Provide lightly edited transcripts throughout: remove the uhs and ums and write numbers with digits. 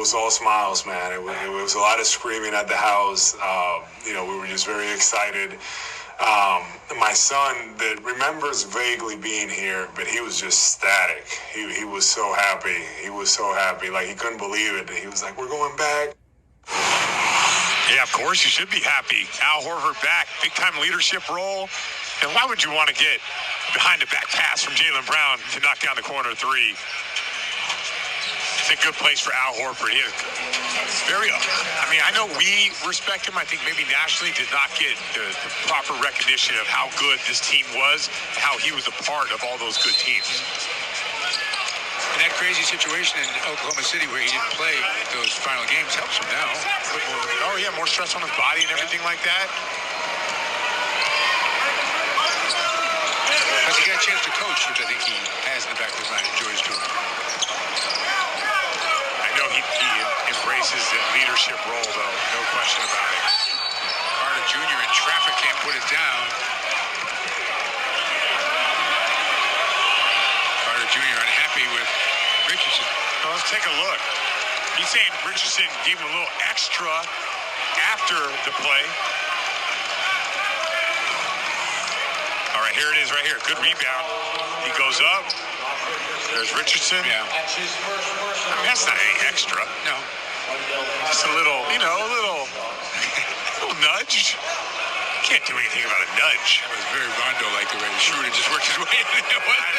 was all smiles, man. It was a lot of screaming at the house. We were just very excited. My son that remembers vaguely being here, but he was just static. He was so happy. He was so happy. Like, he couldn't believe it. He was like, we're going back. Yeah, of course you should be happy. Al Horford back, big-time leadership role. And why would you want to get behind-the-back pass from Jaylen Brown to knock down the corner three? It's a good place for Al Horford. He is I know we respect him. I think maybe nationally did not get the proper recognition of how good this team was and how he was a part of all those good teams. And that crazy situation in Oklahoma City where he didn't play those final games helps him now. More stress on his body and everything like that. But he got a chance to coach, which I think he has in the back of his mind, enjoys doing. I know he embraces the leadership role, though. No question about it. Carter Jr. in traffic can't put it down. Carter Jr. unhappy with Richardson. Well, let's take a look. He's saying Richardson gave him a little extra after the play. All right, here it is right here. Good rebound. He goes up. There's Richardson. Yeah. That's not any extra. No. Just a little, a little nudge. Can't do anything about a nudge. That was very Rondo-like the way the shooter just worked his way in. I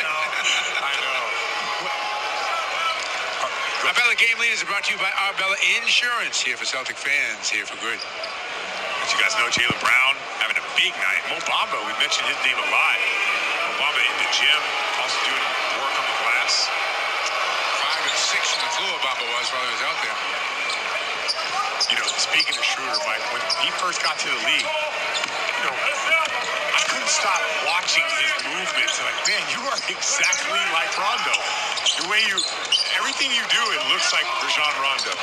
know. Arbella Game Leaders are brought to you by Arbella Insurance, here for Celtic fans, here for good. As you guys know, Jaylen Brown having a big night. Mo Bamba, we mentioned his name a lot. Mo Bamba in the gym, also doing work on the glass. 5 and 6 from the floor, Bamba was while he was out there. Speaking of Schroeder, Mike, when he first got to the league, I couldn't stop watching his movements. Like, man, you are exactly like Rondo. The way everything you do, it looks like Rajon Rondo.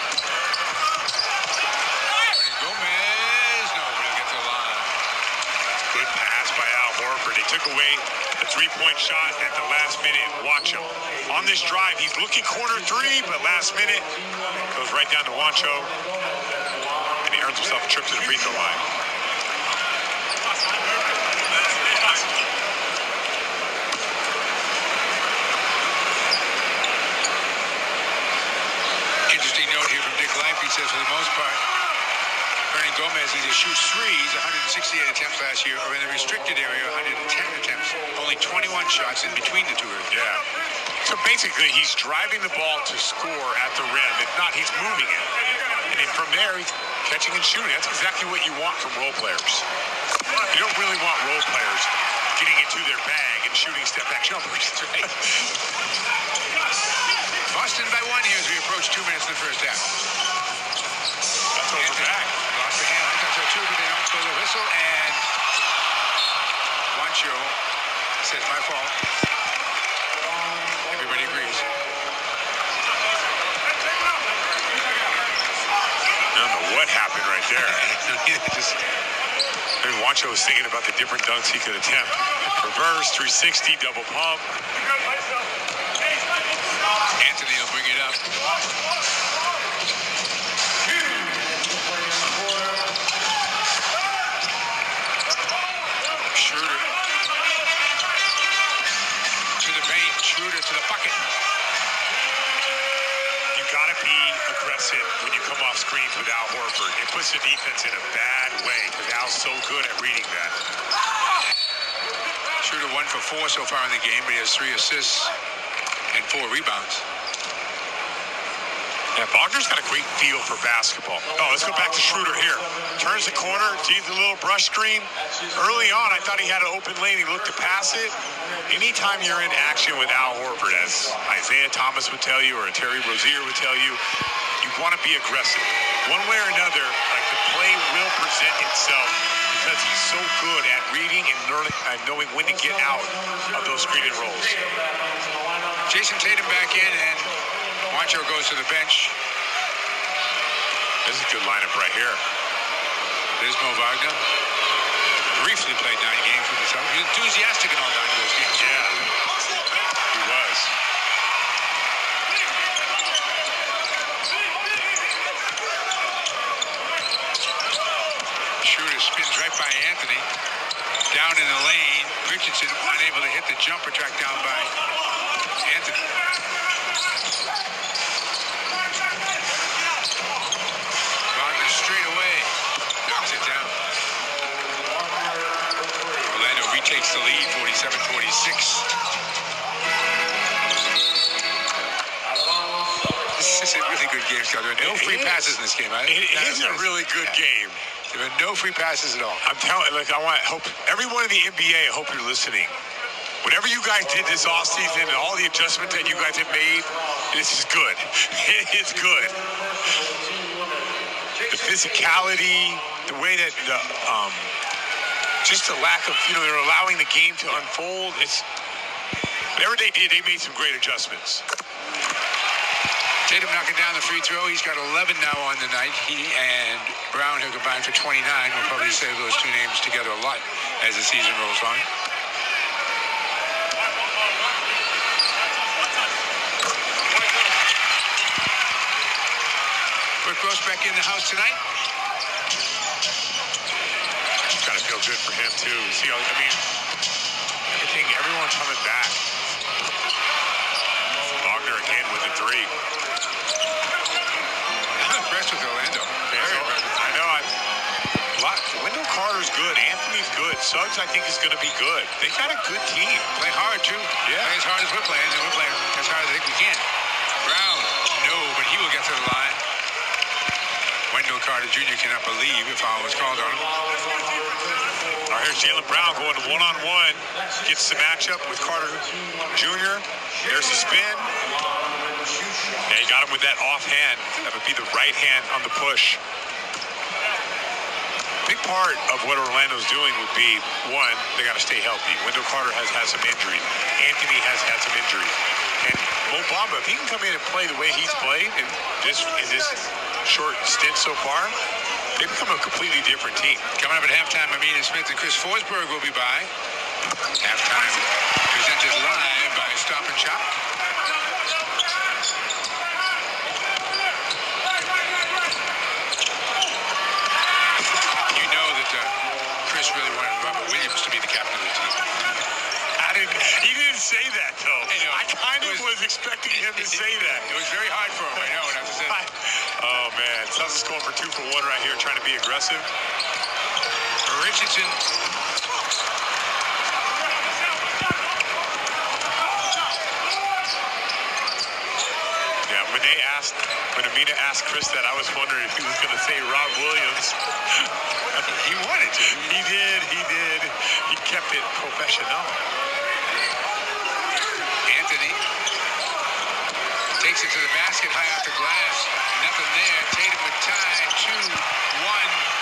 Gomez, no, but he'll get to the line. Good pass by Al Horford. He took away the three-point shot at the last minute. Watch him. On this drive, he's looking corner three, but last minute goes right down to Wancho. And he earns himself a trip to the free throw line. Interesting note here from Dick Life. He says, for the most part, Hernan Gomez either shoots threes, 168 attempts last year, or in the restricted area, 110 attempts. Only 21 shots in between the two. Yeah. So basically, he's driving the ball to score at the rim. If not, he's moving it. And then from there, he's catching and shooting. That's exactly what you want from role players. You don't really want role players getting into their bag and shooting step-back jumpers. Right. Boston by 1 here as we approach 2 minutes in the first half. That's over back. Lost the hand. I thought so too, but they don't blow the whistle. And Wancho says, my fault. Everybody agrees. I don't know what happened right there. Maybe Wancho was thinking about the different dunks he could attempt. Reverse, 360, double pump. Anthony will bring it up. Schroeder to the paint. Schroeder to the bucket. You gotta be aggressive when you come off screens with Al Horford. It puts the defense in a bad way because Al's so good at reading that. Schroeder 1 for 4 so far in the game, but he has 3 assists and 4 rebounds. Yeah, Wagner's got a great feel for basketball. Oh, let's go back to Schroeder here. Turns the corner, sees the little brush screen. Early on, I thought he had an open lane. He looked to pass it. Anytime you're in action with Al Horford, as Isaiah Thomas would tell you or Terry Rozier would tell you, you want to be aggressive. One way or another, like, the play will present itself because he's so good at reading and learning and knowing when to get out of those screen and rolls. Jason Tatum back in, and Wancho goes to the bench. This is a good lineup right here. There's Mo Wagner. Briefly played 9 games with the Celtics. He was enthusiastic in all 9 of those games. Yeah, he was. met by Anthony. Down in the lane, Richardson unable to hit the jumper, tracked down by Anthony. Wagner straight away, knocks it down. Orlando retakes the lead, 47-46. This is a really good game, Scott. There are no free passes in this game. It is a really good game. There are no free passes at all. I'm telling you, hope everyone in the NBA, I hope you're listening. Whatever you guys did this offseason and all the adjustments that you guys have made, this is good. It is good. The physicality, the way that just the lack of, they're allowing the game to unfold. Whatever they did, they made some great adjustments. Tatum knocking down the free throw. He's got 11 now on the night. He and Brown have combined for 29. We'll probably say those two names together a lot as the season rolls on. Rick Gross back in the house tonight. It's got to feel good for him, too. See, I think everyone's coming back. Wagner again with a three. Impressed with Orlando. I know. Wendell Carter's good. Anthony's good. Suggs, I think, is going to be good. They got a good team. Play hard, too. Yeah. Play as hard as we're playing, and we're playing as hard as I think we can. Brown, no, but he will get to the line. Wendell Carter Jr. cannot believe if foul was called on him. All right, here's Jaylen Brown going one-on-one. Gets the matchup with Carter Jr. There's the spin. Yeah, he got him with that offhand. That would be the right hand on the push. Big part of what Orlando's doing would be, one, they got to stay healthy. Wendell Carter has had some injuries. Anthony has had some injuries. And Mo Bamba, if he can come in and play the way he's played in this short stint so far, they become a completely different team. Coming up at halftime, Amina Smith and Chris Forsberg will be by. Halftime presented live by Stop and Shop. You know that Chris really wanted Robert Williams to be the captain of the team. He didn't say that, though. I kind of was expecting him to say that. It was very hard for him, I know, and I have to say that. Oh, man. Celtics going for 2 for 1 right here, trying to be aggressive. Richardson. Yeah, when Amina asked Chris that, I was wondering if he was going to say Rob Williams. He wanted to. He did. He kept it professional. Anthony takes it to the basket, high off the glass. Nothing there. Tatum with time. 2-1.